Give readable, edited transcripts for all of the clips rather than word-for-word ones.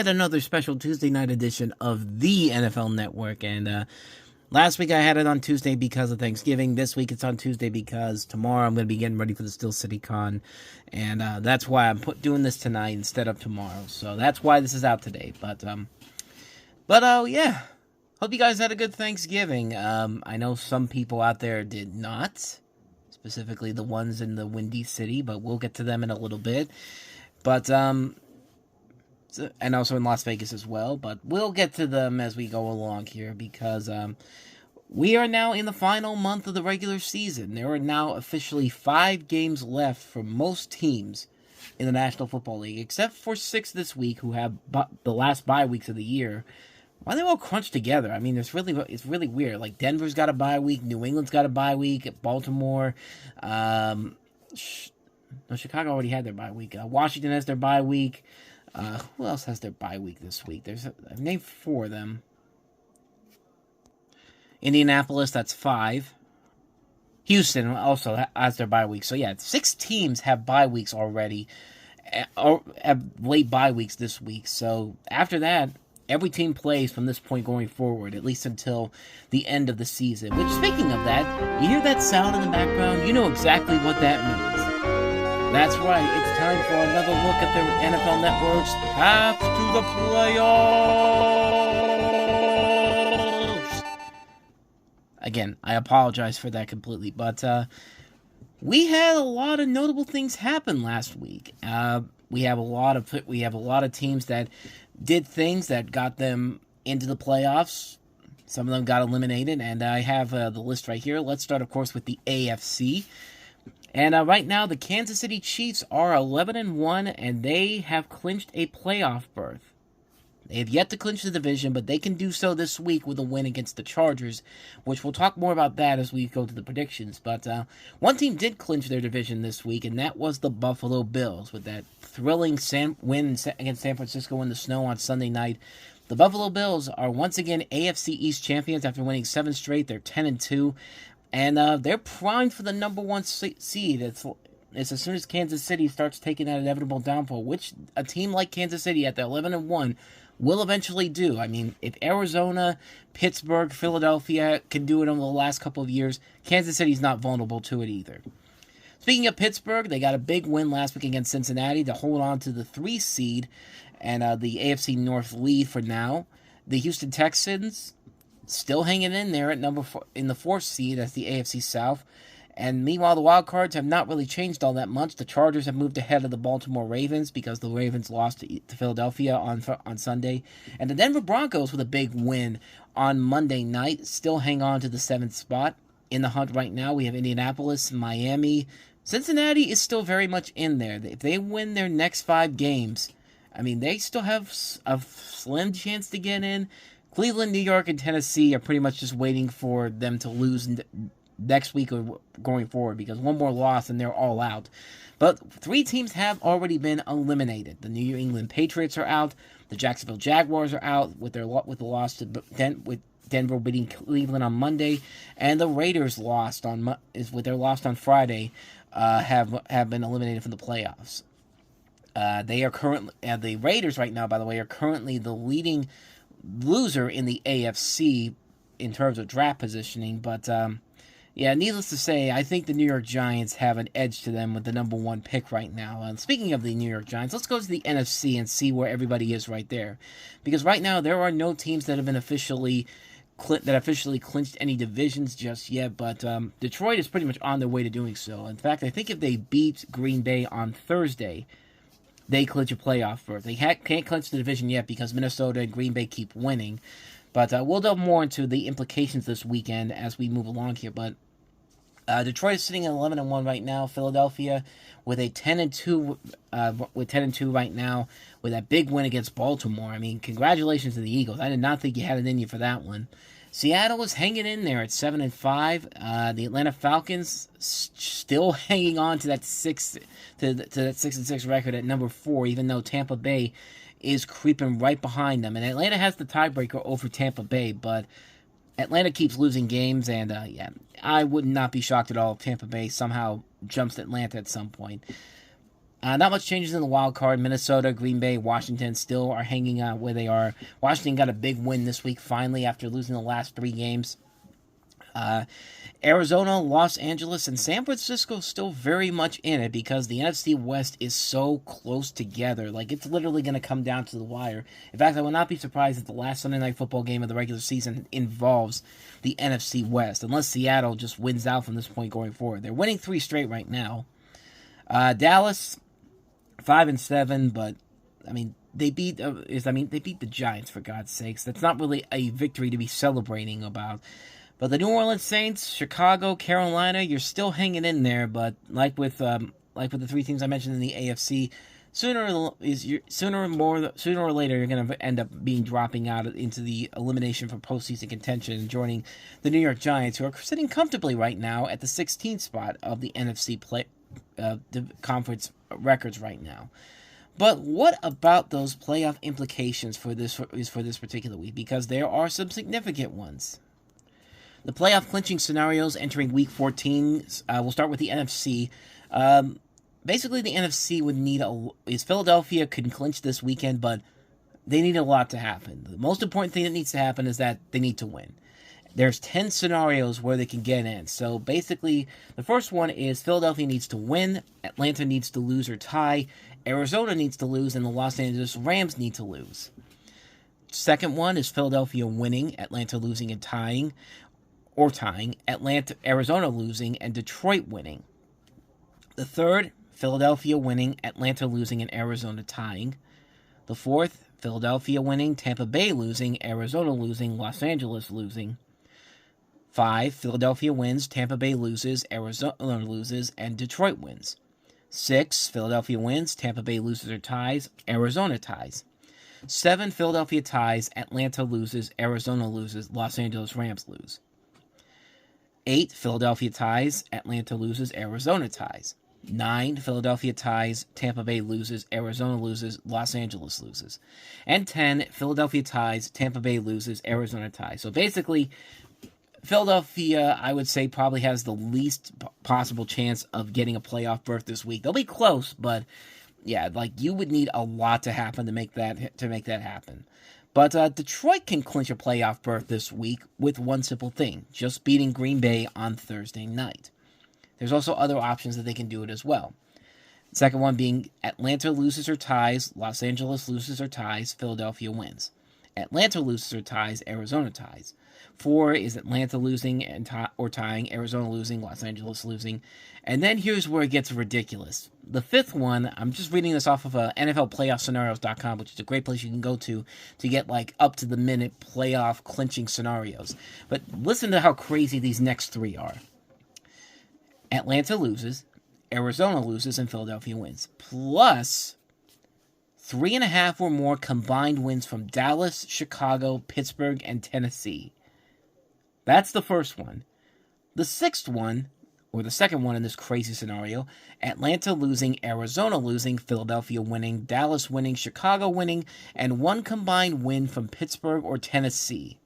yet another special Tuesday night edition of the NFL Network. And last week I had it on Tuesday because of Thanksgiving. This week it's on Tuesday because tomorrow I'm going to be getting ready for the Steel City Con. And that's why I'm doing this tonight instead of tomorrow. So that's why this is out today. But yeah. Hope you guys had a good Thanksgiving. I know some people out there did not. Specifically the ones in the Windy City, but we'll get to them in a little bit. But, and also in Las Vegas as well, but we'll get to them as we go along here, because, we are now in the final month of the regular season. There are now officially 5 games left for most teams in the National Football League, except for 6 this week who have the last bye weeks of the year. Why are they all crunched together? I mean, it's really weird. Like, Denver's got a bye week, New England's got a bye week, Baltimore, Chicago already had their bye week. Washington has their bye week. Who else has their bye week this week? I've named 4 of them. Indianapolis, that's 5. Houston also has their bye week. So yeah, 6 teams have bye weeks already, or have late bye weeks this week. So after that, every team plays from this point going forward, at least until the end of the season. Which, speaking of that, you hear that sound in the background? You know exactly what that means. That's right, it's time for another look at the NFL Network's Path to the Playoffs. Again, I apologize for that completely, but we had a lot of notable things happen last week. We have a lot of teams that did things that got them into the playoffs. Some of them got eliminated, and I have the list right here. Let's start, of course, with the AFC. And right now, the Kansas City Chiefs are 11-1, and they have clinched a playoff berth. They have yet to clinch the division, but they can do so this week with a win against the Chargers, which we'll talk more about that as we go to the predictions. But one team did clinch their division this week, and that was the Buffalo Bills, with that thrilling win against San Francisco in the snow on Sunday night. The Buffalo Bills are once again AFC East champions after winning 7 straight. They're 10-2, and they're primed for the number 1 seed. It's as soon as Kansas City starts taking that inevitable downfall, which a team like Kansas City at the 11-1 will eventually do. I mean, if Arizona, Pittsburgh, Philadelphia can do it over the last couple of years, Kansas City's not vulnerable to it either. Speaking of Pittsburgh, they got a big win last week against Cincinnati to hold on to the 3 seed and the AFC North lead for now. The Houston Texans still hanging in there at number 4 in the 4th seed as the AFC South. And meanwhile, the wild cards have not really changed all that much. The Chargers have moved ahead of the Baltimore Ravens because the Ravens lost to Philadelphia on Sunday. And the Denver Broncos, with a big win on Monday night, still hang on to the 7th spot. In the hunt right now, we have Indianapolis, Miami. Cincinnati is still very much in there. If they win their next 5 games, I mean, they still have a slim chance to get in. Cleveland, New York, and Tennessee are pretty much just waiting for them to lose next week or going forward, because one more loss and they're all out. But 3 teams have already been eliminated. The New England Patriots are out. The Jacksonville Jaguars are out with the loss to with Denver beating Cleveland on Monday, and the Raiders lost with their loss on Friday. Have been eliminated from the playoffs. They are currently the Raiders right now, by the way, are currently the leading loser in the AFC in terms of draft positioning, but yeah, needless to say, I think the New York Giants have an edge to them with the number 1 pick right now. And speaking of the New York Giants, let's go to the NFC and see where everybody is right there. Because right now, there are no teams that have been officially clinched any divisions just yet. But Detroit is pretty much on their way to doing so. In fact, I think if they beat Green Bay on Thursday, they clinch a playoff berth. They can't clinch the division yet because Minnesota and Green Bay keep winning. But we'll delve more into the implications this weekend as we move along here. But Detroit is sitting at 11-1 right now. Philadelphia with a 10-2 right now with that big win against Baltimore. I mean, congratulations to the Eagles. I did not think you had it in you for that one. Seattle is hanging in there at 7-5. The Atlanta Falcons still hanging on to that 6-6 record at number 4, even though Tampa Bay is creeping right behind them. And Atlanta has the tiebreaker over Tampa Bay, but Atlanta keeps losing games, and yeah, I would not be shocked at all if Tampa Bay somehow jumps Atlanta at some point. Not much changes in the wild card. Minnesota, Green Bay, Washington still are hanging out where they are. Washington got a big win this week, finally, after losing the last 3 games. Arizona, Los Angeles, and San Francisco still very much in it because the NFC West is so close together. Like, it's literally going to come down to the wire. In fact, I will not be surprised if the last Sunday Night Football game of the regular season involves the NFC West, unless Seattle just wins out from this point going forward. They're winning 3 straight right now. Dallas, 5-7, but I mean they beat the Giants, for God's sakes. That's not really a victory to be celebrating about. But the New Orleans Saints, Chicago, Carolina, you're still hanging in there. But like with the 3 teams I mentioned in the AFC, sooner or later you're going to end up dropping out into the elimination for postseason contention and joining the New York Giants, who are sitting comfortably right now at the 16th spot of the NFC conference records right now. But what about those playoff implications for this particular week? Because there are some significant ones. The playoff clinching scenarios entering Week 14. We'll start with the NFC. Basically, the NFC would need Philadelphia could clinch this weekend, but they need a lot to happen. The most important thing that needs to happen is that they need to win. There's 10 scenarios where they can get in. So basically, the first one is Philadelphia needs to win, Atlanta needs to lose or tie, Arizona needs to lose, and the Los Angeles Rams need to lose. Second one is Philadelphia winning, Atlanta losing and tying, Arizona losing, and Detroit winning. The third, Philadelphia winning, Atlanta losing, and Arizona tying. The fourth, Philadelphia winning, Tampa Bay losing, Arizona losing, Los Angeles losing. 5, Philadelphia wins, Tampa Bay loses, Arizona loses, and Detroit wins. 6, Philadelphia wins, Tampa Bay loses or ties, Arizona ties. 7, Philadelphia ties, Atlanta loses, Arizona loses, Los Angeles Rams lose. 8, Philadelphia ties, Atlanta loses, Arizona ties. 9, Philadelphia ties, Tampa Bay loses, Arizona loses, Los Angeles loses. And 10, Philadelphia ties, Tampa Bay loses, Arizona ties. So basically, Philadelphia, I would say, probably has the least possible chance of getting a playoff berth this week. They'll be close, but yeah, like you would need a lot to happen to make that happen. But Detroit can clinch a playoff berth this week with one simple thing: just beating Green Bay on Thursday night. There's also other options that they can do it as well. Second one being Atlanta loses or ties, Los Angeles loses or ties, Philadelphia wins. Atlanta loses or ties, Arizona ties. 4 is Atlanta losing or tying, Arizona losing, Los Angeles losing. And then here's where it gets ridiculous. The 5th one, I'm just reading this off of NFLPlayoffScenarios.com, which is a great place you can go to get like up-to-the-minute playoff clinching scenarios. But listen to how crazy these next 3 are. Atlanta loses, Arizona loses, and Philadelphia wins. Plus 3.5 or more combined wins from Dallas, Chicago, Pittsburgh, and Tennessee. That's the first one. The 6th one, or the second one in this crazy scenario, Atlanta losing, Arizona losing, Philadelphia winning, Dallas winning, Chicago winning, and 1 combined win from Pittsburgh or Tennessee.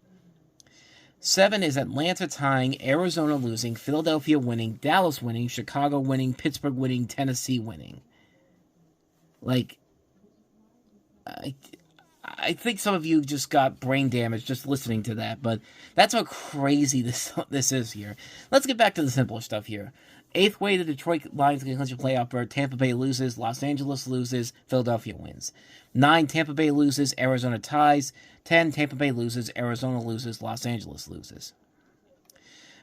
7 is Atlanta tying, Arizona losing, Philadelphia winning, Dallas winning, Chicago winning, Pittsburgh winning, Tennessee winning. Like, I think some of you just got brain damage just listening to that, but that's how crazy this is here. Let's get back to the simpler stuff here. 8th way, the Detroit Lions can clinch a playoff berth. Tampa Bay loses, Los Angeles loses, Philadelphia wins. 9, Tampa Bay loses, Arizona ties. 10, Tampa Bay loses, Arizona loses, Los Angeles loses.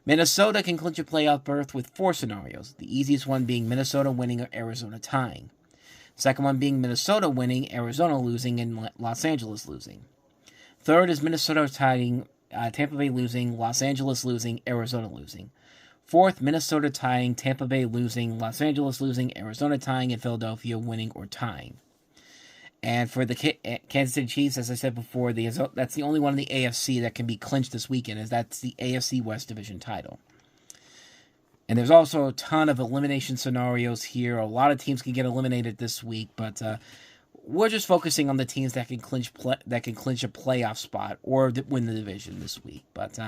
Minnesota can clinch a playoff berth with 4 scenarios, the easiest one being Minnesota winning or Arizona tying. Second one being Minnesota winning, Arizona losing, and Los Angeles losing. Third is Minnesota tying, Tampa Bay losing, Los Angeles losing, Arizona losing. 4th, Minnesota tying, Tampa Bay losing, Los Angeles losing, Arizona tying, and Philadelphia winning or tying. And for the Kansas City Chiefs, as I said before, that's the only one in the AFC that can be clinched this weekend, as that's the AFC West Division title. And there's also a ton of elimination scenarios here. A lot of teams can get eliminated this week, but we're just focusing on the teams that can clinch a playoff spot or win the division this week. But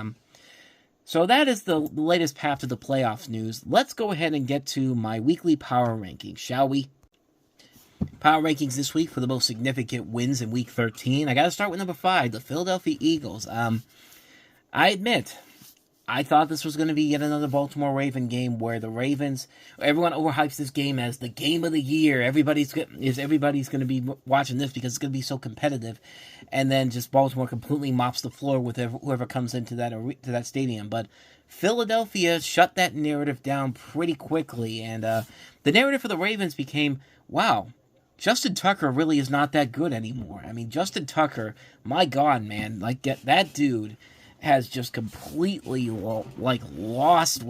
so that is the latest path to the playoffs news. Let's go ahead and get to my weekly power ranking, shall we? Power rankings this week for the most significant wins in Week 13. I got to start with number 5, the Philadelphia Eagles. I admit, I thought this was going to be yet another Baltimore Raven game where the Ravens, everyone overhypes this game as the game of the year. Everybody's going to be watching this because it's going to be so competitive, and then just Baltimore completely mops the floor with whoever comes into that stadium. But Philadelphia shut that narrative down pretty quickly, and the narrative for the Ravens became, wow, Justin Tucker really is not that good anymore. I mean, Justin Tucker, my God, man, like that dude has just completely lost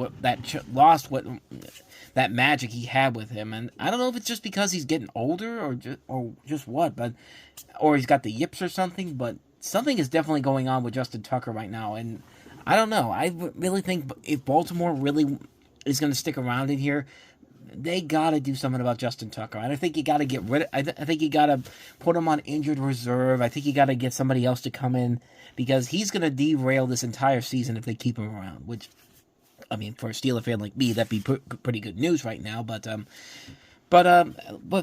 that magic he had with him, and I don't know if it's just because he's getting older or just what, or he's got the yips or something, but something is definitely going on with Justin Tucker right now, and I don't know. I really think if Baltimore really is going to stick around in here, they got to do something about Justin Tucker. I don't think you got to get rid of... I think you got to put him on injured reserve. I think you got to get somebody else to come in because he's going to derail this entire season if they keep him around, which, I mean, for a Steeler fan like me, that'd be pretty good news right now, but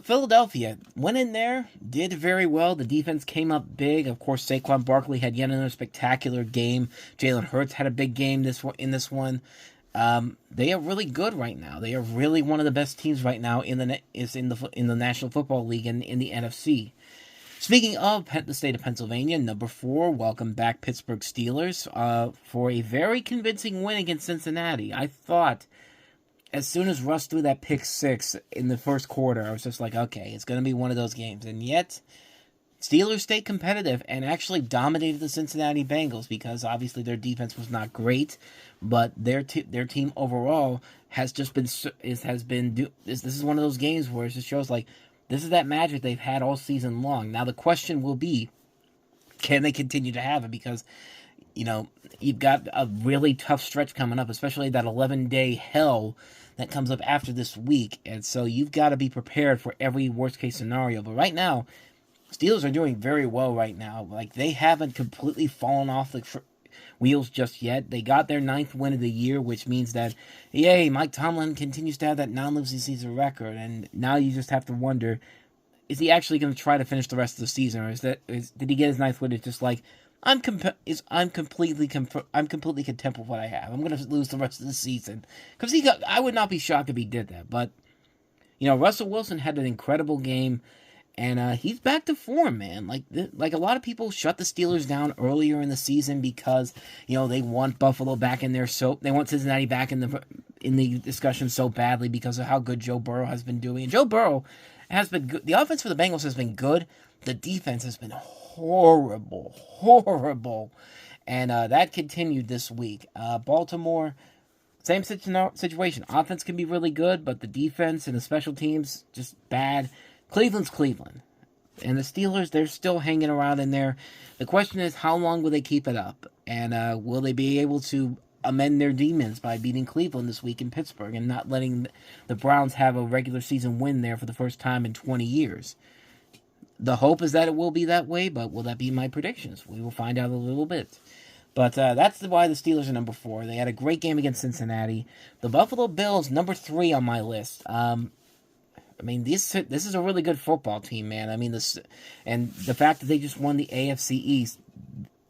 Philadelphia went in there, did very well. The defense came up big. Of course, Saquon Barkley had yet another spectacular game. Jalen Hurts had a big game in this one. They are really good right now. They are really one of the best teams right now in the National Football League and in the NFC. Speaking of the state of Pennsylvania, number 4, welcome back Pittsburgh Steelers for a very convincing win against Cincinnati. I thought as soon as Russ threw that pick 6 in the first quarter, I was just like, okay, it's going to be one of those games. And yet, Steelers stayed competitive and actually dominated the Cincinnati Bengals because obviously their defense was not great, but their team overall has just been this is one of those games where it just shows like this is that magic they've had all season long. Now the question will be, can they continue to have it? Because you've got a really tough stretch coming up, especially that 11-day hell that comes up after this week, and so you've got to be prepared for every worst case scenario. But right now, Steelers are doing very well right now. Like, they haven't completely fallen off the wheels just yet. They got their 9th win of the year, which means that, yay, Mike Tomlin continues to have that non-losing season record. And now you just have to wonder, is he actually going to try to finish the rest of the season, or did he get his 9th win? It's just like, I'm completely content with what I have. I'm going to lose the rest of the season because I would not be shocked if he did that. But Russell Wilson had an incredible game. And he's back to form, man. Like a lot of people shut the Steelers down earlier in the season because they want Buffalo back in there, so they want Cincinnati back in the discussion so badly because of how good Joe Burrow has been doing. And Joe Burrow has been good. The offense for the Bengals has been good. The defense has been horrible, and that continued this week. Baltimore, same situation. Offense can be really good, but the defense and the special teams just bad. Cleveland's Cleveland. And the Steelers, they're still hanging around in there. The question is, how long will they keep it up? And will they be able to amend their demons by beating Cleveland this week in Pittsburgh and not letting the Browns have a regular season win there for the first time in 20 years? The hope is that it will be that way, but will that be my predictions? We will find out a little bit. But that's why the Steelers are number 4. They had a great game against Cincinnati. The Buffalo Bills, number 3 on my list. I mean, this is a really good football team, man. I mean, and the fact that they just won the AFC East,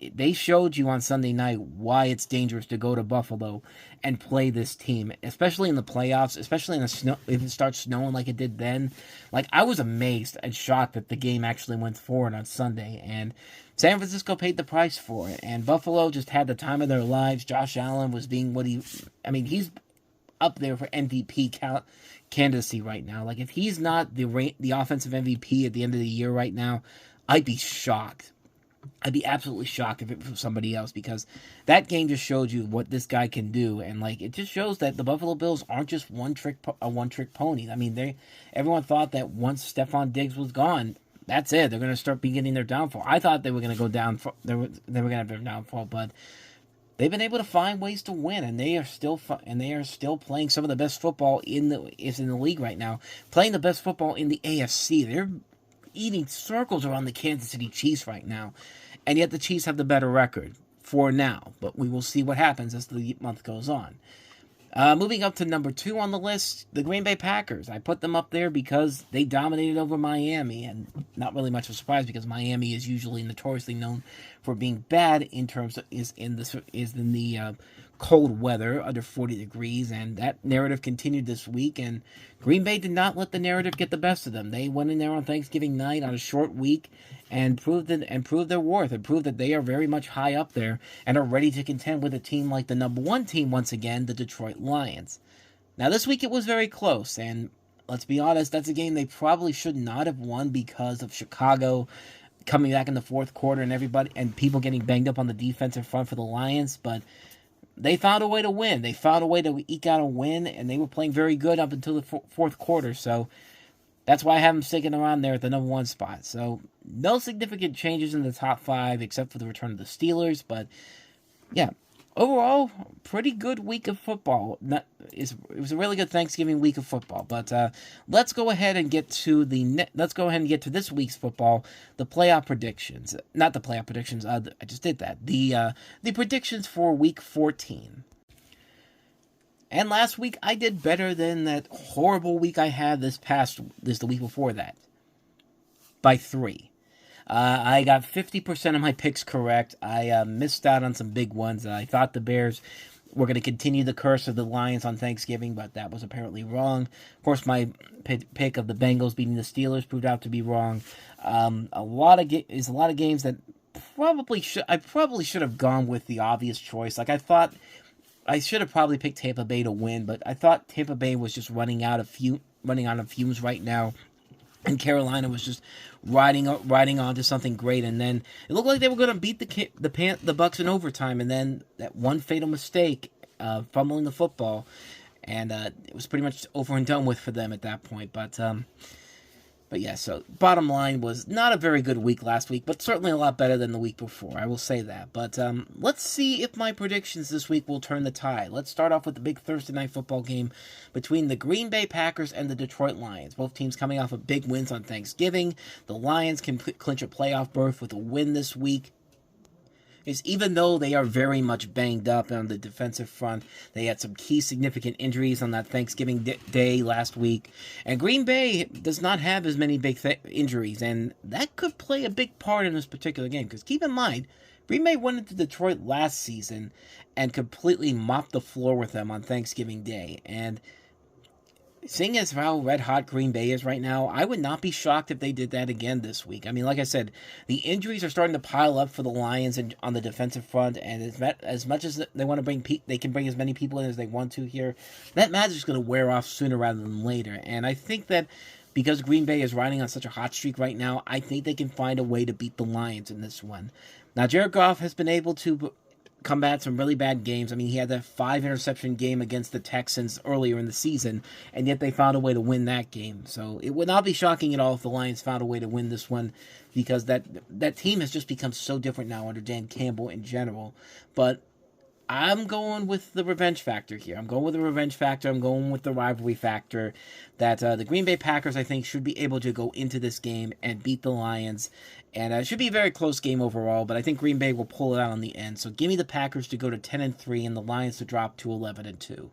they showed you on Sunday night why it's dangerous to go to Buffalo and play this team, especially in the playoffs, especially in the snow. If it starts snowing like it did then, like I was amazed and shocked that the game actually went forward on Sunday, and San Francisco paid the price for it, and Buffalo just had the time of their lives. Josh Allen was being he's up there for MVP candidacy right now. Like, if he's not the offensive MVP at the end of the year right now, I'd be shocked. I'd be absolutely shocked if it was somebody else, because that game just showed you what this guy can do, and it just shows that the Buffalo Bills aren't just a one-trick pony. I mean, everyone thought that once Stephon Diggs was gone, that's it. They're going to start beginning their downfall. I thought they were going to go down. They were going to have their downfall, but they've been able to find ways to win, and they are still playing some of the best football in the league right now. Playing the best football in the AFC. They're eating circles around the Kansas City Chiefs right now, and yet the Chiefs have the better record for now. But we will see what happens as the month goes on. Moving up to number 2 on the list, the Green Bay Packers. I put them up there because they dominated over Miami, and not really much of a surprise because Miami is usually notoriously known for being bad in terms of is in the cold weather under 40 degrees, and that narrative continued this week. And Green Bay did not let the narrative get the best of them. They went in there on Thanksgiving night on a short week and proved their worth and proved that they are very much high up there and are ready to contend with a team like the number 1 team once again, the Detroit Lions. Now this week it was very close, and let's be honest, that's a game they probably should not have won because of Chicago coming back in the fourth quarter and everybody and people getting banged up on the defensive front for the Lions, but they found a way to win. They found a way to eke out a win, and they were playing very good up until the fourth quarter. So that's why I have them sticking around there at the number 1 spot. So no significant changes in the top 5 except for the return of the Steelers. But yeah, overall, pretty good week of football. It was a really good Thanksgiving week of football. But let's go ahead and get to this week's football, the playoff predictions. Not the playoff predictions. I just did that. The predictions for Week 14. And last week I did better than that horrible week I had the week before that, by 3. I got 50% of my picks correct. I missed out on some big ones. I thought the Bears were going to continue the curse of the Lions on Thanksgiving, but that was apparently wrong. Of course, my pick of the Bengals beating the Steelers proved out to be wrong. A lot of games that I probably should have gone with the obvious choice. Like I thought I should have probably picked Tampa Bay to win, but I thought Tampa Bay was just running out of fumes right now. And Carolina was just riding on to something great, and then it looked like they were going to beat the Bucs in overtime, and then that one fatal mistake, fumbling the football, and it was pretty much over and done with for them at that point. But yeah, so bottom line was not a very good week last week, but certainly a lot better than the week before, I will say that. But let's see if my predictions this week will turn the tide. Let's start off with the big Thursday night football game between the Green Bay Packers and the Detroit Lions. Both teams coming off of big wins on Thanksgiving. The Lions can clinch a playoff berth with a win this week. Is even though they are very much banged up on the defensive front, they had some key significant injuries on that Thanksgiving day last week, and Green Bay does not have as many big injuries, and that could play a big part in this particular game, because keep in mind, Green Bay went into Detroit last season and completely mopped the floor with them on Thanksgiving Day, and seeing as how red-hot Green Bay is right now, I would not be shocked if they did that again this week. I mean, like I said, the injuries are starting to pile up for the Lions and on the defensive front, and as much as they want to they can bring as many people in as they want to here, that match is going to wear off sooner rather than later. And I think that because Green Bay is riding on such a hot streak right now, I think they can find a way to beat the Lions in this one. Now, Jared Goff has been able to combat some really bad games. I mean, he had that 5-interception game against the Texans earlier in the season, and yet they found a way to win that game. So it would not be shocking at all if the Lions found a way to win this one, because that team has just become so different now under Dan Campbell in general. But I'm going with the revenge factor here. I'm going with the revenge factor. I'm going with the rivalry factor that the Green Bay Packers, I think, should be able to go into this game and beat the Lions. And it should be a very close game overall, but I think Green Bay will pull it out on the end. So give me the Packers to go to 10-3 and the Lions to drop to 11-2.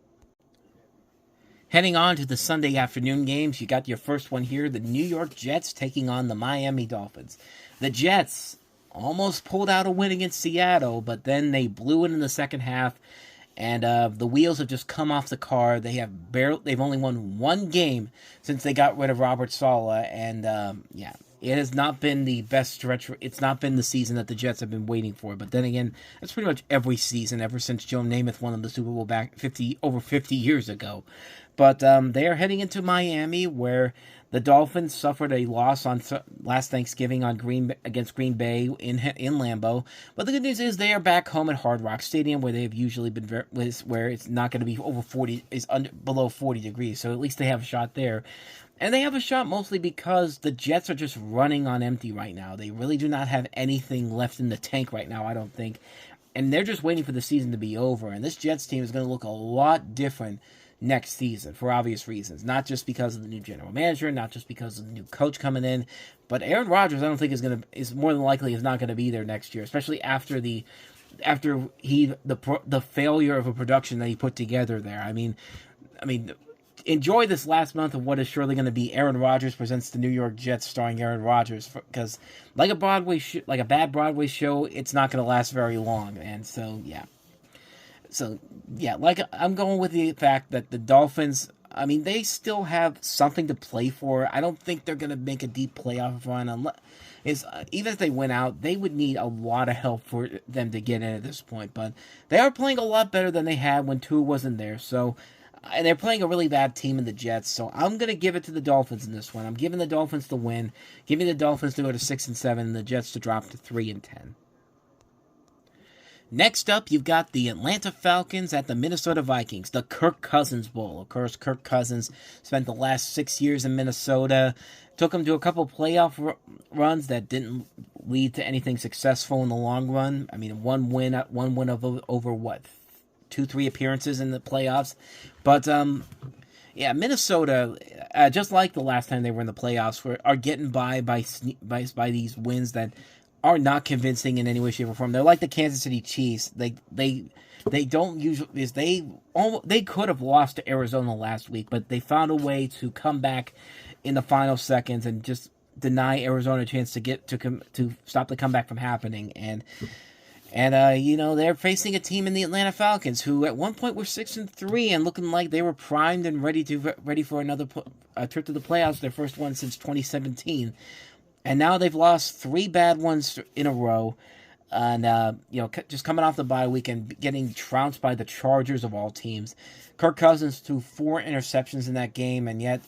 Heading on to the Sunday afternoon games, you got your first one here, the New York Jets taking on the Miami Dolphins. The Jets almost pulled out a win against Seattle, but then they blew it in the second half, and the wheels have just come off the car. They've only won one game since they got rid of Robert Saleh, and it has not been the best stretch. It's not been the season that the Jets have been waiting for. But then again, that's pretty much every season ever since Joe Namath won the Super Bowl back over 50 years ago. But they are heading into Miami, where the Dolphins suffered a loss on last Thanksgiving against Green Bay in Lambeau. But the good news is they are back home at Hard Rock Stadium, where they have usually been where it's not going to be below 40 degrees. So at least they have a shot there. And they have a shot mostly because the Jets are just running on empty right now. They really do not have anything left in the tank right now, I don't think. And they're just waiting for the season to be over. And this Jets team is going to look a lot different next season for obvious reasons. Not just because of the new general manager, not just because of the new coach coming in, but Aaron Rodgers, I don't think is more than likely is not going to be there next year, especially after the after the failure of a production that he put together there. I mean, enjoy this last month of what is surely going to be Aaron Rodgers presents the New York Jets, starring Aaron Rodgers. Because like a bad Broadway show, it's not going to last very long. And so yeah, like I'm going with the fact that the Dolphins. I mean, they still have something to play for. I don't think they're going to make a deep playoff run unless. Even if they went out, they would need a lot of help for them to get in at this point. But they are playing a lot better than they had when Tua wasn't there. So, and they're playing a really bad team in the Jets. So I'm going to give it to the Dolphins in this one. I'm giving the Dolphins the win, giving the Dolphins to go to 6-7, and the Jets to drop to 3-10. Next up, you've got the Atlanta Falcons at the Minnesota Vikings, the Kirk Cousins Bowl. Of course, Kirk Cousins spent the last 6 years in Minnesota, took them to a couple playoff runs that didn't lead to anything successful in the long run. I mean, one win over what, 2-3 appearances in the playoffs. But yeah, Minnesota, just like the last time they were in the playoffs, are getting by these wins that are not convincing in any way, shape, or form. They're like the Kansas City Chiefs. They don't usually they could have lost to Arizona last week, but they found a way to come back in the final seconds and just deny Arizona a chance to stop the comeback from happening. And they're facing a team in the Atlanta Falcons who at one point were 6-3 and looking like they were primed and ready for another trip to the playoffs, their first one since 2017. And now they've lost 3 bad ones in a row. And, just coming off the bye week and getting trounced by the Chargers of all teams. Kirk Cousins threw 4 interceptions in that game, and yet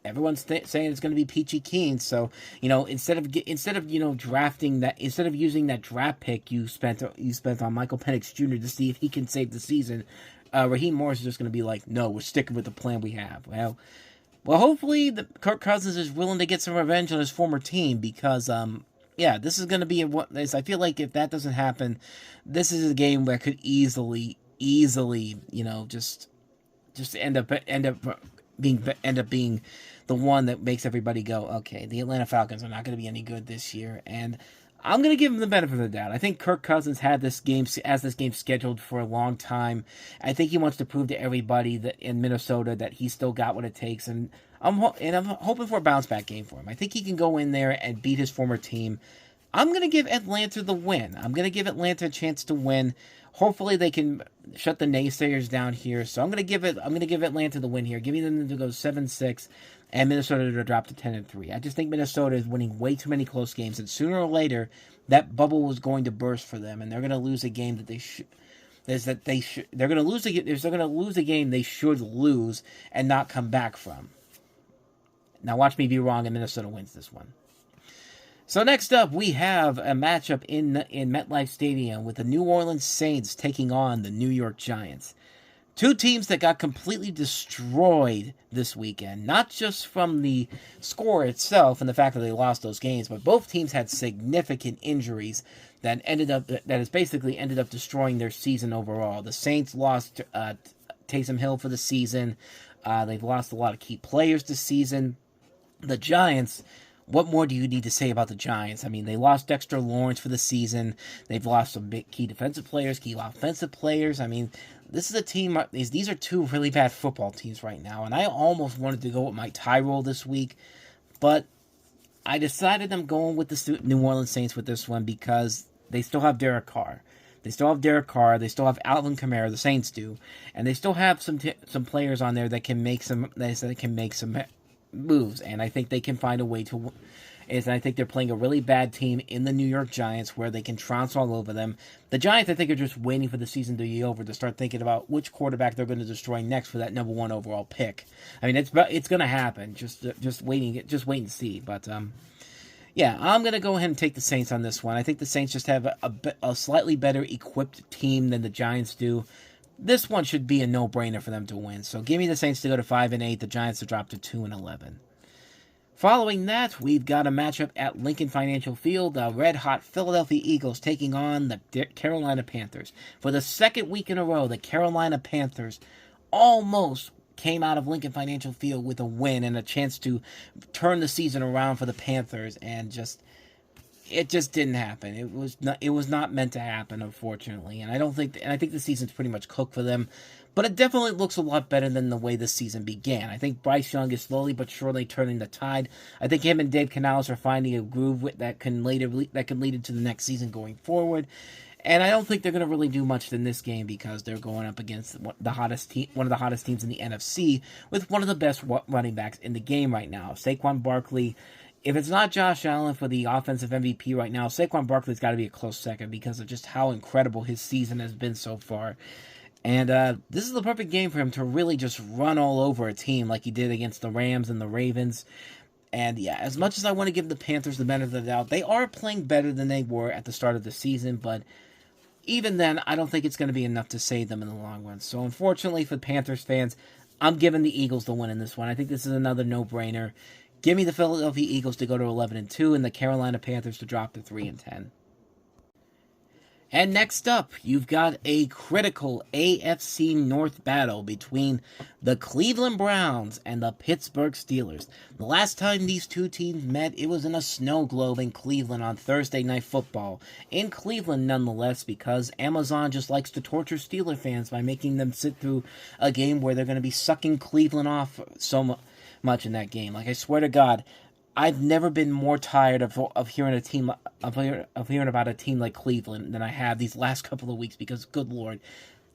everyone's saying it's going to be Peachy Keen. So, instead of drafting that, instead of using that draft pick you spent on Michael Penix Jr. to see if he can save the season, Raheem Morris is just going to be like, no, we're sticking with the plan we have. Well, hopefully Kirk Cousins is willing to get some revenge on his former team because, this is going to be I feel like if that doesn't happen, this is a game where it could easily, just end up being the one that makes everybody go, okay, the Atlanta Falcons are not going to be any good this year, and I'm going to give him the benefit of the doubt. I think Kirk Cousins has this game scheduled for a long time. I think he wants to prove to everybody that in Minnesota that he's still got what it takes, and I'm hoping for a bounce back game for him. I think he can go in there and beat his former team. I'm going to give Atlanta the win. I'm going to give Atlanta a chance to win. Hopefully they can shut the naysayers down here. So I'm going to give Atlanta the win here, giving them to go 7-6 and Minnesota to drop to 10-3. I just think Minnesota is winning way too many close games, and sooner or later that bubble was going to burst for them, and they're going to lose a game that they should. They're going to lose a game they should lose and not come back from. Now watch me be wrong, and Minnesota wins this one. So next up, we have a matchup in MetLife Stadium with the New Orleans Saints taking on the New York Giants. 2 teams that got completely destroyed this weekend, not just from the score itself and the fact that they lost those games, but both teams had significant injuries that has basically ended up destroying their season overall. The Saints lost Taysom Hill for the season. They've lost a lot of key players this season. The Giants, what more do you need to say about the Giants? I mean, they lost Dexter Lawrence for the season. They've lost some big key defensive players, key offensive players. I mean, this is a team. These are 2 really bad football teams right now, and I almost wanted to go with my Tyrell this week, but I decided I'm going with the New Orleans Saints with this one because they still have Derek Carr. They still have Alvin Kamara, the Saints do, and they still have some players on there that can make some moves, and I think they can find a way to. And I think they're playing a really bad team in the New York Giants where they can trounce all over them. The Giants, I think, are just waiting for the season to be over to start thinking about which quarterback they're going to destroy next for that number 1 overall pick. I mean, it's going to happen. Just wait and see. But I'm going to go ahead and take the Saints on this one. I think the Saints just have a slightly better equipped team than the Giants do. This one should be a no-brainer for them to win. So give me the Saints to go to 5-8, the Giants to drop to 2-11. Following that, we've got a matchup at Lincoln Financial Field. The red-hot Philadelphia Eagles taking on the Carolina Panthers. For the second week in a row, the Carolina Panthers almost came out of Lincoln Financial Field with a win and a chance to turn the season around for the Panthers. And just, it just didn't happen. It was not meant to happen, unfortunately. And I think the season's pretty much cooked for them. But it definitely looks a lot better than the way the season began. I think Bryce Young is slowly but surely turning the tide. I think him and Dave Canales are finding a groove that can lead into the next season going forward. And I don't think they're going to really do much in this game because they're going up against one of the hottest teams in the NFC with one of the best running backs in the game right now, Saquon Barkley. If it's not Josh Allen for the offensive MVP right now, Saquon Barkley's got to be a close second because of just how incredible his season has been so far. And this is the perfect game for him to really just run all over a team like he did against the Rams and the Ravens. And yeah, as much as I want to give the Panthers the benefit of the doubt, they are playing better than they were at the start of the season, but even then, I don't think it's going to be enough to save them in the long run. So unfortunately for Panthers fans, I'm giving the Eagles the win in this one. I think this is another no-brainer. Give me the Philadelphia Eagles to go to 11-2 and the Carolina Panthers to drop to 3-10. And next up, you've got a critical AFC North battle between the Cleveland Browns and the Pittsburgh Steelers. The last time these two teams met, it was in a snow globe in Cleveland on Thursday Night Football. In Cleveland, nonetheless, because Amazon just likes to torture Steeler fans by making them sit through a game where they're going to be sucking Cleveland off so much in that game. Like, I swear to God, I've never been more tired of hearing about a team like Cleveland than I have these last couple of weeks because, good Lord,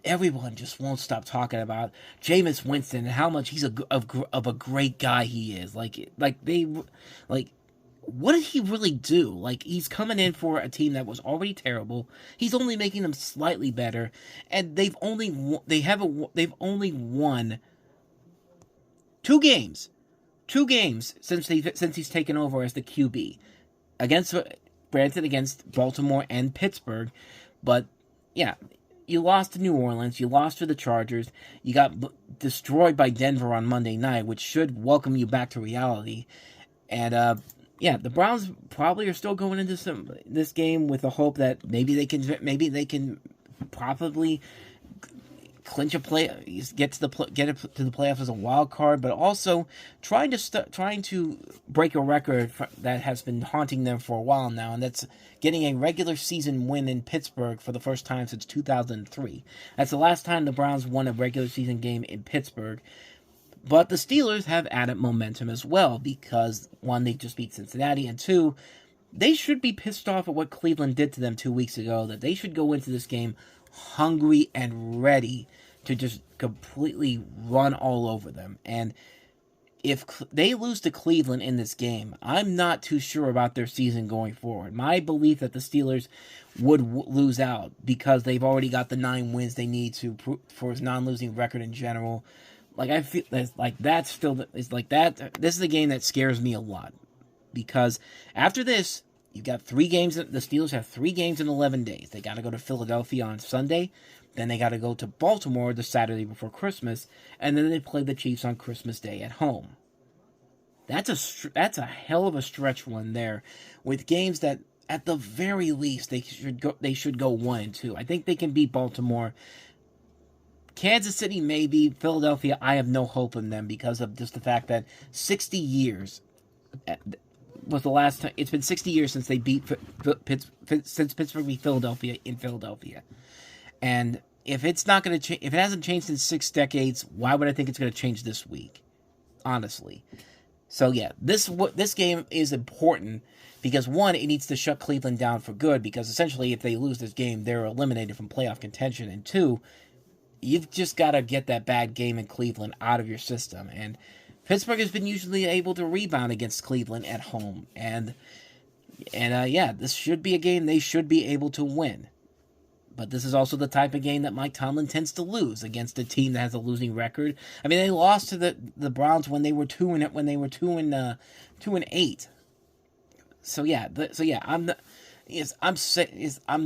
everyone just won't stop talking about Jameis Winston and how much he's of a great guy he is. What did he really do? Like, he's coming in for a team that was already terrible. He's only making them slightly better, and they've only won 2 games. 2 games since he's taken over as the QB, against Baltimore and Pittsburgh, but yeah, you lost to New Orleans, you lost to the Chargers, you got destroyed by Denver on Monday night, which should welcome you back to reality, and yeah, the Browns probably are still going into this game with the hope that maybe they can probably clinch a get to the playoffs as a wild card, but also trying to break a record that has been haunting them for a while now, and that's getting a regular season win in Pittsburgh for the first time since 2003. That's the last time the Browns won a regular season game in Pittsburgh. But the Steelers have added momentum as well because 1, they just beat Cincinnati, and 2, they should be pissed off at what Cleveland did to them 2 weeks ago, that they should go into this game hungry and ready to just completely run all over them. And if they lose to Cleveland in this game, I'm not too sure about their season going forward. My belief that the Steelers would lose out because they've already got the 9 wins they need for his non-losing record in general. Like, I feel like that's still is like that. This is a game that scares me a lot because after this, you've got 3 games. The Steelers have 3 games in 11 days. They got to go to Philadelphia on Sunday. Then they got to go to Baltimore the Saturday before Christmas. And then they play the Chiefs on Christmas Day at home. That's a hell of a stretch run there with games that, at the very least, they should go 1-2. I think they can beat Baltimore. Kansas City, maybe. Philadelphia, I have no hope in them because of just the fact that 60 years was the last time. It's been 60 years since they beat since Pittsburgh beat Philadelphia in Philadelphia, and if it's not going to change, if it hasn't changed in 6 decades, why would I think it's going to change this week? Honestly, so yeah, this game is important because 1, it needs to shut Cleveland down for good because essentially, if they lose this game, they're eliminated from playoff contention, and 2, you've just got to get that bad game in Cleveland out of your system, and Pittsburgh has been usually able to rebound against Cleveland at home, and yeah, this should be a game they should be able to win. But this is also the type of game that Mike Tomlin tends to lose against a team that has a losing record. I mean, they lost to the Browns when they were 2-8. So yeah, I'm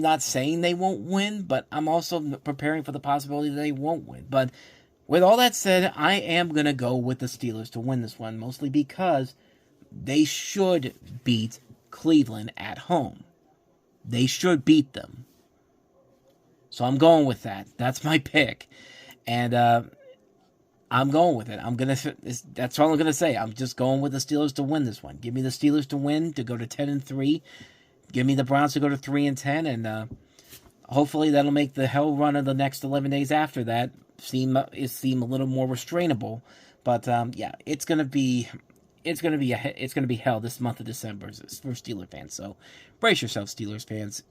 not saying they won't win, but I'm also preparing for the possibility that they won't win. But with all that said, I am going to go with the Steelers to win this one, mostly because they should beat Cleveland at home. They should beat them. So I'm going with that. That's my pick. And I'm going with it. That's all I'm going to say. I'm just going with the Steelers to win this one. Give me the Steelers to win, to go to 10-3, give me the Browns to go to 3-10, and hopefully that'll make the hell run of the next 11 days after that seem a little more restrainable. But yeah, it's gonna be hell this month of December for Steelers fans. So brace yourself, Steelers fans.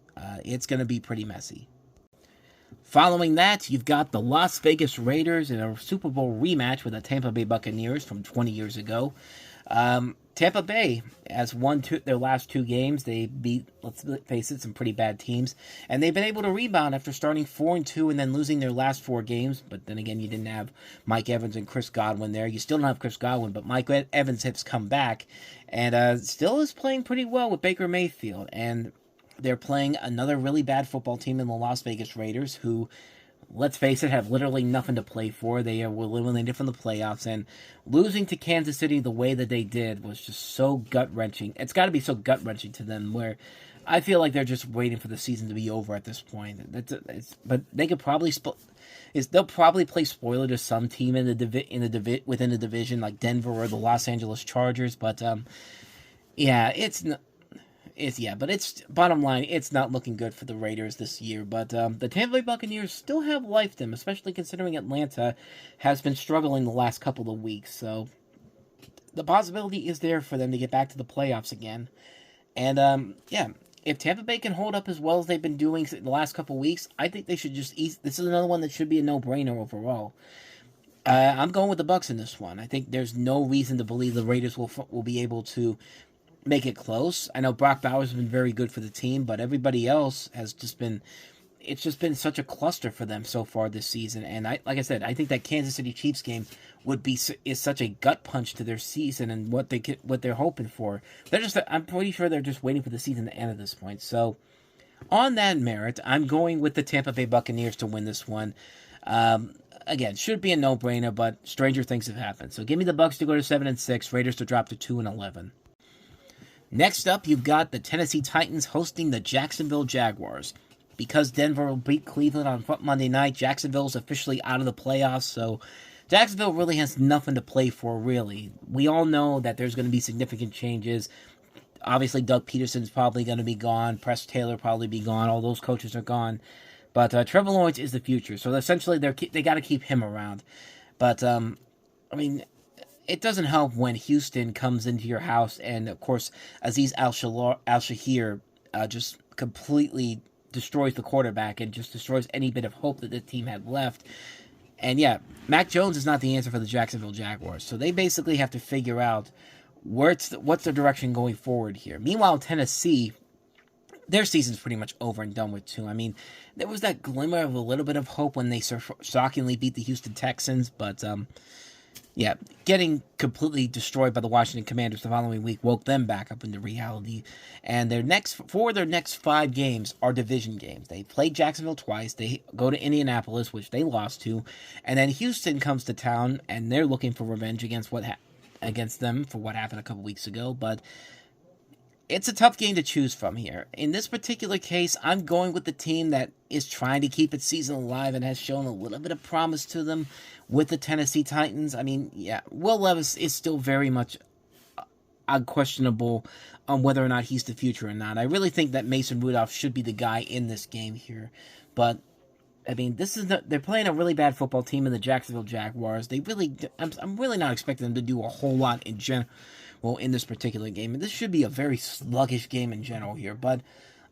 It's gonna be pretty messy. Following that, you've got the Las Vegas Raiders in a Super Bowl rematch with the Tampa Bay Buccaneers from 20 years ago. Tampa Bay has won their last 2 games. They beat, let's face it, some pretty bad teams. And they've been able to rebound after starting 4-2 and then losing their last 4 games. But then again, you didn't have Mike Evans and Chris Godwin there. You still don't have Chris Godwin, but Mike Evans has come back and still is playing pretty well with Baker Mayfield. And they're playing another really bad football team in the Las Vegas Raiders, who, let's face it, have literally nothing to play for. They were eliminated from the playoffs, and losing to Kansas City the way that they did was just so gut-wrenching. It's got to be so gut-wrenching to them, where I feel like they're just waiting for the season to be over at this point. But they could probably they'll probably play spoiler to some team within the division, like Denver or the Los Angeles Chargers. But yeah, but it's bottom line, it's not looking good for the Raiders this year. But the Tampa Bay Buccaneers still have life to them, especially considering Atlanta has been struggling the last couple of weeks. So the possibility is there for them to get back to the playoffs again. And yeah, if Tampa Bay can hold up as well as they've been doing the last couple of weeks, I think they should just eat. This is another one that should be a no-brainer overall. I'm going with the Bucs in this one. I think there's no reason to believe the Raiders will be able to make it close. I know Brock Bowers has been very good for the team, but everybody else has just been, it's just been such a cluster for them so far this season. And like I said, I think that Kansas City Chiefs game is such a gut punch to their season and what they're hoping for. I'm pretty sure they're just waiting for the season to end at this point. So on that merit, I'm going with the Tampa Bay Buccaneers to win this one. Again, should be a no-brainer, but stranger things have happened. So give me the Bucs to go to 7-6, Raiders to drop to 2-11. Next up, you've got the Tennessee Titans hosting the Jacksonville Jaguars. Because Denver will beat Cleveland on Monday night, Jacksonville's officially out of the playoffs, so Jacksonville really has nothing to play for, really. We all know that there's going to be significant changes. Obviously, Doug Peterson's probably going to be gone. Press Taylor probably be gone. All those coaches are gone. But Trevor Lawrence is the future, so essentially they got to keep him around. But, I mean, it doesn't help when Houston comes into your house and, of course, Azeez Al-Shaair just completely destroys the quarterback and just destroys any bit of hope that the team had left. And yeah, Mac Jones is not the answer for the Jacksonville Jaguars, so they basically have to figure out what's the direction going forward here. Meanwhile, Tennessee, their season's pretty much over and done with, too. I mean, there was that glimmer of a little bit of hope when they shockingly beat the Houston Texans, but yeah, getting completely destroyed by the Washington Commanders the following week woke them back up into reality. And their next 5 games are division games. They played Jacksonville twice. They go to Indianapolis, which they lost to, and then Houston comes to town, and they're looking for revenge against them for what happened a couple weeks ago. But it's a tough game to choose from here. In this particular case, I'm going with the team that is trying to keep its season alive and has shown a little bit of promise to them with the Tennessee Titans. I mean, yeah, Will Levis is still very much unquestionable on whether or not he's the future or not. I really think that Mason Rudolph should be the guy in this game here. But, I mean, they're playing a really bad football team in the Jacksonville Jaguars. I'm really not expecting them to do a whole lot in general. Well, in this particular game, and this should be a very sluggish game in general here, but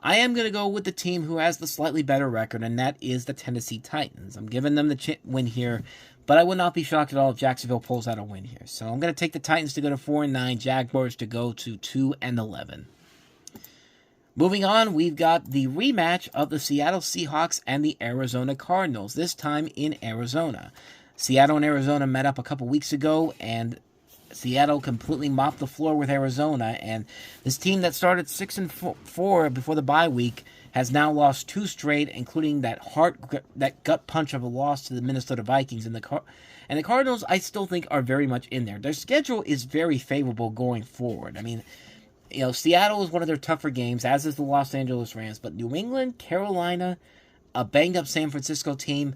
I am going to go with the team who has the slightly better record, and that is the Tennessee Titans. I'm giving them the win here, but I would not be shocked at all if Jacksonville pulls out a win here. So I'm going to take the Titans to go to 4-9, Jaguars to go to 2-11. Moving on, we've got the rematch of the Seattle Seahawks and the Arizona Cardinals, this time in Arizona. Seattle and Arizona met up a couple weeks ago, and Seattle completely mopped the floor with Arizona, and this team that started 6-4 before the bye week has now lost 2 straight, including that gut punch of a loss to the Minnesota Vikings. And the Cardinals, I still think, are very much in there. Their schedule is very favorable going forward. I mean, Seattle is one of their tougher games, as is the Los Angeles Rams, but New England, Carolina, a banged-up San Francisco team,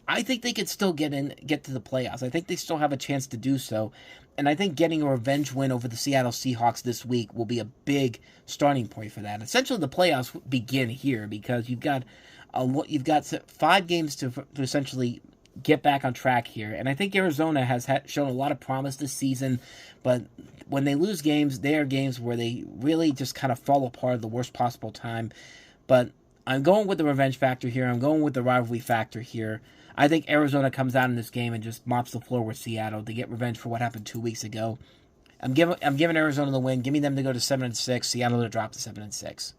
I think they could still get to the playoffs. I think they still have a chance to do so. And I think getting a revenge win over the Seattle Seahawks this week will be a big starting point for that. Essentially, the playoffs begin here because you've got 5 games to essentially get back on track here. And I think Arizona has shown a lot of promise this season, but when they lose games, they are games where they really just kind of fall apart at the worst possible time. But I'm going with the revenge factor here. I'm going with the rivalry factor here. I think Arizona comes out in this game and just mops the floor with Seattle to get revenge for what happened 2 weeks ago. I'm giving Arizona the win. Give me them to go to 7-6. Seattle to drop to 7-6.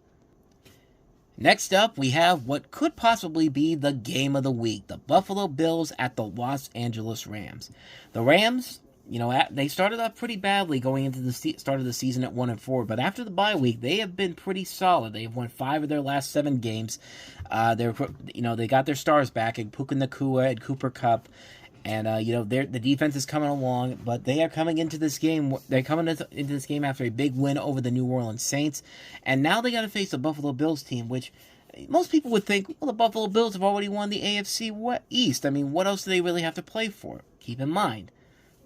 Next up, we have what could possibly be the game of the week: the Buffalo Bills at the Los Angeles Rams. The Rams, they started off pretty badly going into the start of the season at 1-4, but after the bye week, they have been pretty solid. They have won 5 of their last 7 games. They got their stars back in Puka Nacua and Cooper Kupp, and the defense is coming along. But they are coming into this game. They're coming into this game after a big win over the New Orleans Saints, and now they got to face the Buffalo Bills team, which most people would think, well, the Buffalo Bills have already won the AFC East. I mean, what else do they really have to play for? Keep in mind,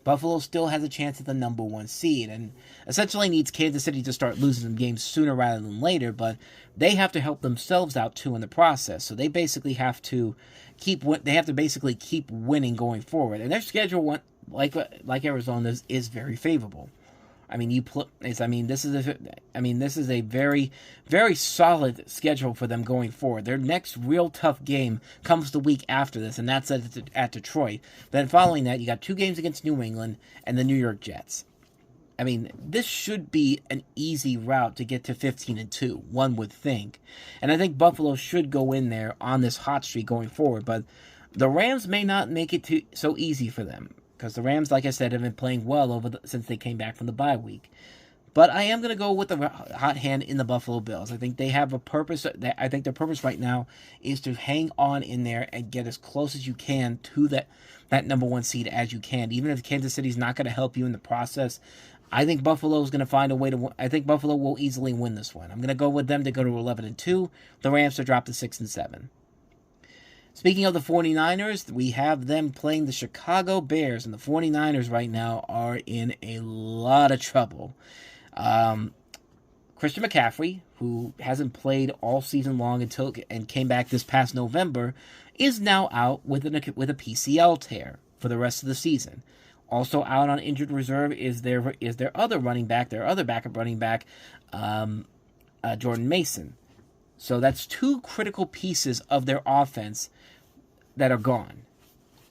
Buffalo still has a chance at the number 1 seed and essentially needs Kansas City to start losing some games sooner rather than later, but they have to help themselves out too in the process. So they basically have to keep winning going forward. And their schedule, like Arizona's, is very favorable. I mean, this is a very, very solid schedule for them going forward. Their next real tough game comes the week after this, and that's at Detroit. Then following that, you got 2 games against New England and the New York Jets. I mean, this should be an easy route to get to 15-2, one would think. And I think Buffalo should go in there on this hot streak going forward, but the Rams may not make it so easy for them, because the Rams, like I said, have been playing well since they came back from the bye week. But I am going to go with the hot hand in the Buffalo Bills. I think they have a purpose. I think their purpose right now is to hang on in there and get as close as you can to that number 1 seed as you can. Even if Kansas City's not going to help you in the process, I think Buffalo is going to find a way to win. I think Buffalo will easily win this one. I'm going to go with them to go to 11-2. The Rams to drop to 6-7. Speaking of the 49ers, we have them playing the Chicago Bears, and the 49ers right now are in a lot of trouble. Christian McCaffrey, who hasn't played all season long and came back this past November, is now out with a PCL tear for the rest of the season. Also out on injured reserve is their other backup running back, Jordan Mason. So that's 2 critical pieces of their offense that are gone.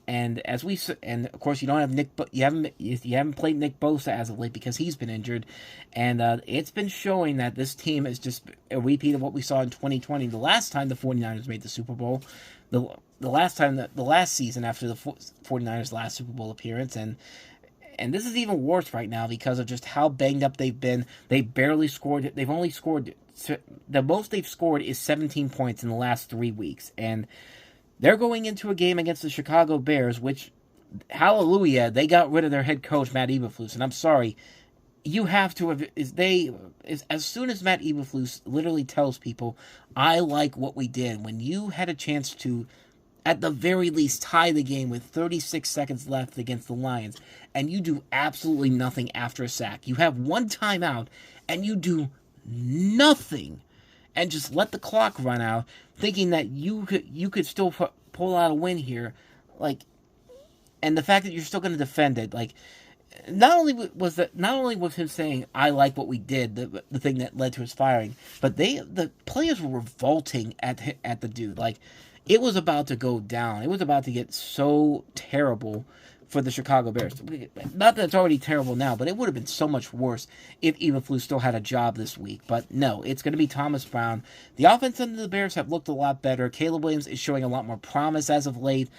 And of course you don't have you haven't played Nick Bosa as of late because he's been injured, and it's been showing that this team is just a repeat of what we saw in 2020, the last time the 49ers made the Super Bowl, the last season after the 49ers' last Super Bowl appearance, and this is even worse right now because of just how banged up they've been. They barely scored. They've only scored, the most they've scored is 17 points in the last 3 weeks, and they're going into a game against the Chicago Bears, which, hallelujah, they got rid of their head coach, Matt Eberflus. And I'm sorry, you have to have, as soon as Matt Eberflus literally tells people, I like what we did, when you had a chance to, at the very least, tie the game with 36 seconds left against the Lions, and you do absolutely nothing after a sack. You have 1 timeout, and you do nothing, and just let the clock run out, thinking that you could still pull out a win here, and the fact that you're still going to defend it, not only was him saying I like what we did, the thing that led to his firing, but the players were revolting at the dude. It was about to go down. It was about to get so terrible for the Chicago Bears. Not that it's already terrible now, but it would have been so much worse if Eberflus still had a job this week. But no, it's going to be Thomas Brown. The offense under the Bears have looked a lot better. Caleb Williams is showing a lot more promise as of late.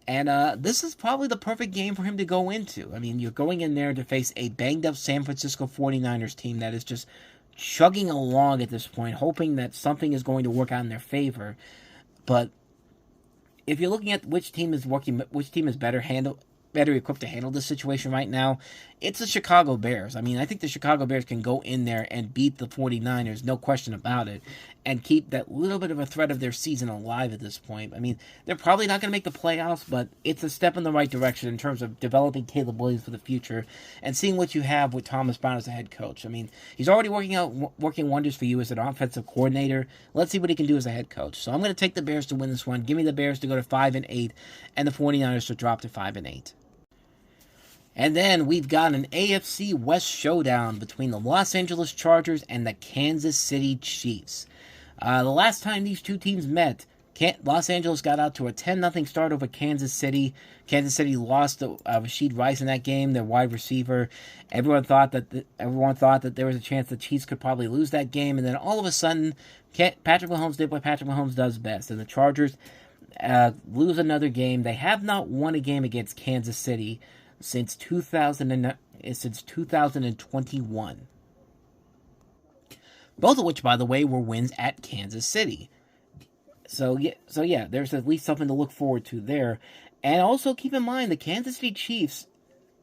And this is probably the perfect game for him to go into. I mean, you're going in there to face a banged-up San Francisco 49ers team that is just chugging along at this point, hoping that something is going to work out in their favor. But if you're looking at which team is better equipped to handle this situation right now, it's the Chicago Bears. I mean, I think the Chicago Bears can go in there and beat the 49ers, no question about it. and keep that little bit of a threat of their season alive at this point. I mean, they're probably not going to make the playoffs, but it's a step in the right direction in terms of developing Caleb Williams for the future and seeing what you have with Thomas Brown as a head coach. I mean, he's already working wonders for you as an offensive coordinator. Let's see what he can do as a head coach. So I'm going to take the Bears to win this one. Give me the Bears to go to 5-8 and the 49ers to drop to 5-8. And then we've got an AFC West showdown between the Los Angeles Chargers and the Kansas City Chiefs. The last time these two teams met, Los Angeles got out to a 10-0 start over Kansas City. Kansas City lost to Rashid Rice in that game, their wide receiver. Everyone thought that there was a chance the Chiefs could probably lose that game, and then all of a sudden, Patrick Mahomes did what Patrick Mahomes does best, and the Chargers lose another game. They have not won a game against Kansas City since 2021. Both of which, by the way, were wins at Kansas City. So yeah, there's at least something to look forward to there. And also keep in mind, the Kansas City Chiefs,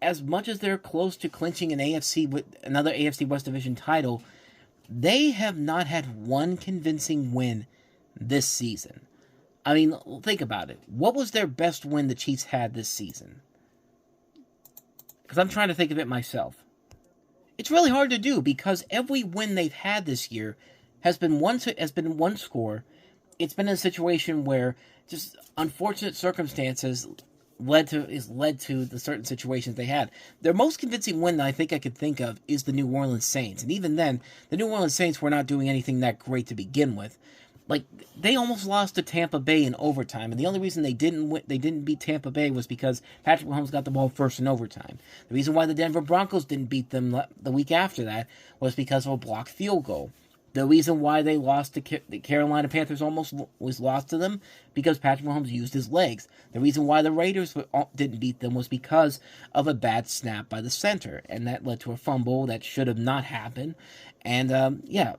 as much as they're close to clinching another AFC West Division title, they have not had one convincing win this season. I mean, think about it. What was their best win the Chiefs had this season? Because I'm trying to think of it myself. It's really hard to do because every win they've had this year has been one score. It's been a situation where just unfortunate circumstances led to the certain situations they had. Their most convincing win that I think I could think of is the New Orleans Saints, and even then, the New Orleans Saints were not doing anything that great to begin with. Like, they almost lost to Tampa Bay in overtime, and the only reason they didn't beat Tampa Bay was because Patrick Mahomes got the ball first in overtime. The reason why the Denver Broncos didn't beat them the week after that was because of a blocked field goal. The reason why they lost to the Carolina Panthers almost was lost to them because Patrick Mahomes used his legs. The reason why the Raiders didn't beat them was because of a bad snap by the center, and that led to a fumble that should have not happened. And yeah,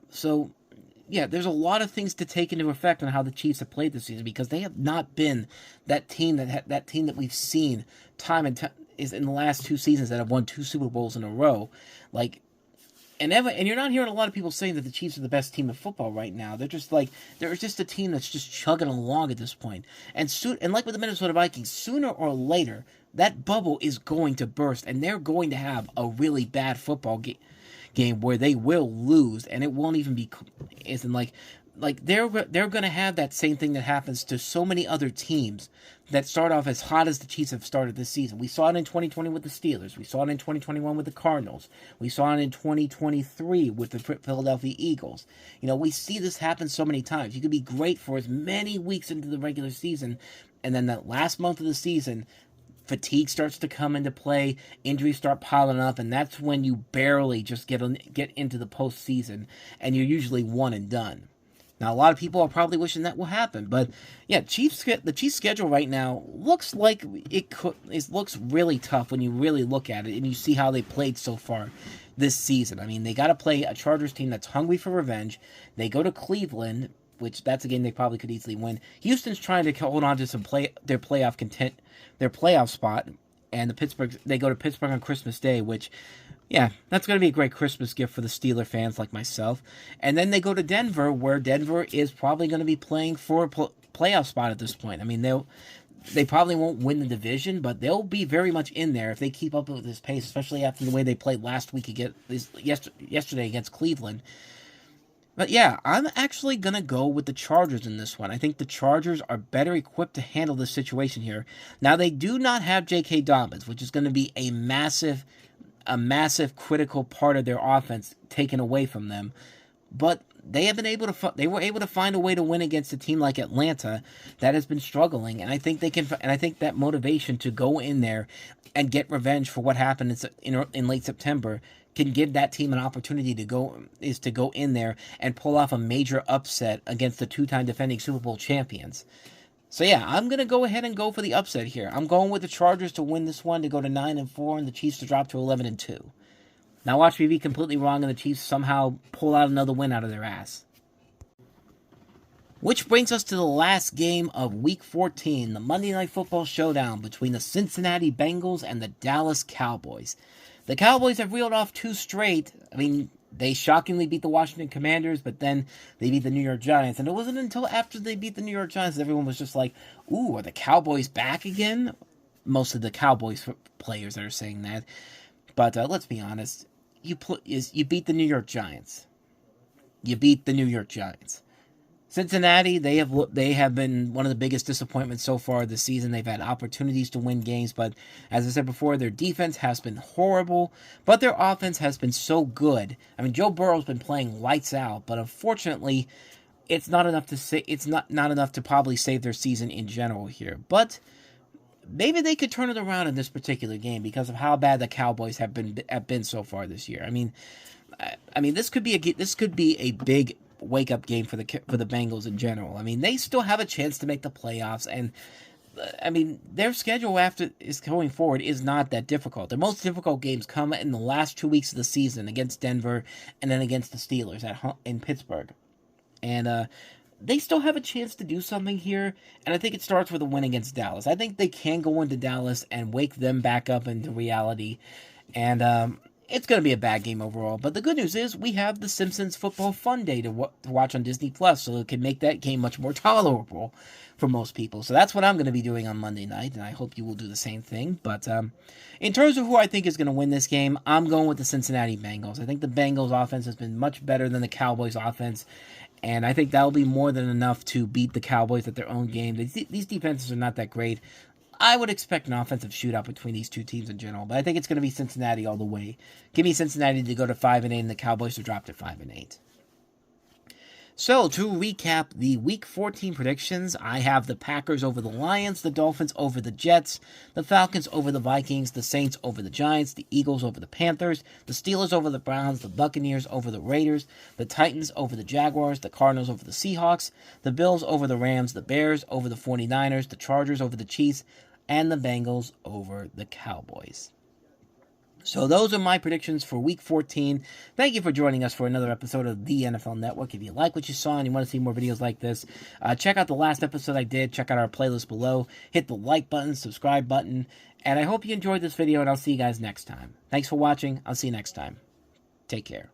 there's a lot of things to take into effect on how the Chiefs have played this season because they have not been that team that we've seen time and time is in the last two seasons that have won 2 Super Bowls in a row. And you're not hearing a lot of people saying that the Chiefs are the best team in football right now. They're just a team that's just chugging along at this point. And like with the Minnesota Vikings, sooner or later that bubble is going to burst, and they're going to have a really bad football game where they will lose, and it won't even be they're going to have that same thing that happens to so many other teams that start off as hot as the Chiefs have started this season. We saw it in 2020 with the Steelers. We saw it in 2021 with the Cardinals. We saw it in 2023 with the Philadelphia Eagles. You know, we see this happen so many times. You could be great for as many weeks into the regular season, and then that last month of the season, fatigue starts to come into play, injuries start piling up, and that's when you barely just get into the postseason, and you're usually one and done. Now, a lot of people are probably wishing that will happen, but yeah, the Chiefs' schedule right now looks like it looks really tough when you really look at it and you see how they played so far this season. I mean, they got to play a Chargers team that's hungry for revenge. They go to Cleveland, which that's a game they probably could easily win. Houston's trying to hold on to their playoff spot, and they go to Pittsburgh on Christmas Day, which, yeah, that's going to be a great Christmas gift for the Steeler fans like myself. And then they go to Denver, where Denver is probably going to be playing for a playoff spot at this point. I mean, they probably won't win the division, but they'll be very much in there if they keep up with this pace, especially after the way they played yesterday against Cleveland. But yeah, I'm actually going to go with the Chargers in this one. I think the Chargers are better equipped to handle this situation here. Now, they do not have J.K. Dobbins, which is going to be a massive critical part of their offense taken away from them. But they were able to find a way to win against a team like Atlanta that has been struggling, and I think that motivation to go in there and get revenge for what happened in late September can give that team an opportunity to go in there and pull off a major upset against the 2-time defending Super Bowl champions. So yeah, I'm going to go ahead and go for the upset here. I'm going with the Chargers to win this one, to go to 9-4, and the Chiefs to drop to 11-2. Now watch me be completely wrong and the Chiefs somehow pull out another win out of their ass. Which brings us to the last game of Week 14, the Monday Night Football showdown between the Cincinnati Bengals and the Dallas Cowboys. The Cowboys have reeled off 2 straight. I mean, They shockingly beat the Washington Commanders, but then they beat the New York Giants. And it wasn't until after they beat the New York Giants that everyone was just like, ooh, are the Cowboys back again? Most of the Cowboys players that are saying that. But let's be honest. You beat the New York Giants. You beat the New York Giants. Cincinnati, they have been one of the biggest disappointments so far this season. They've had opportunities to win games, but as I said before, their defense has been horrible, but their offense has been so good. I mean, Joe Burrow's been playing lights out, but unfortunately, it's not enough to probably save their season in general here. But maybe they could turn it around in this particular game because of how bad the Cowboys have been so far this year. I mean, this could be a big wake-up game for the Bengals in general. I mean, they still have a chance to make the playoffs, and I mean, their schedule going forward is not that difficult. Their most difficult games come in the last 2 weeks of the season against Denver and then against the Steelers in Pittsburgh. And they still have a chance to do something here, and I think it starts with a win against Dallas. I think they can go into Dallas and wake them back up into reality, and it's going to be a bad game overall, but the good news is we have the Simpsons Football Fun Day to watch on Disney+, so it can make that game much more tolerable for most people. So that's what I'm going to be doing on Monday night, and I hope you will do the same thing. But in terms of who I think is going to win this game, I'm going with the Cincinnati Bengals. I think the Bengals offense has been much better than the Cowboys offense, and I think that will be more than enough to beat the Cowboys at their own game. These defenses are not that great. I would expect an offensive shootout between these two teams in general, but I think it's going to be Cincinnati all the way. Give me Cincinnati to go to 5-8, and the Cowboys to drop to 5-8. So, to recap the Week 14 predictions, I have the Packers over the Lions, the Dolphins over the Jets, the Falcons over the Vikings, the Saints over the Giants, the Eagles over the Panthers, the Steelers over the Browns, the Buccaneers over the Raiders, the Titans over the Jaguars, the Cardinals over the Seahawks, the Bills over the Rams, the Bears over the 49ers, the Chargers over the Chiefs, and the Bengals over the Cowboys. So those are my predictions for Week 14. Thank you for joining us for another episode of the NFL Network. If you like what you saw and you want to see more videos like this, check out the last episode I did. Check out our playlist below. Hit the like button, subscribe button, and I hope you enjoyed this video, and I'll see you guys next time. Thanks for watching. I'll see you next time. Take care.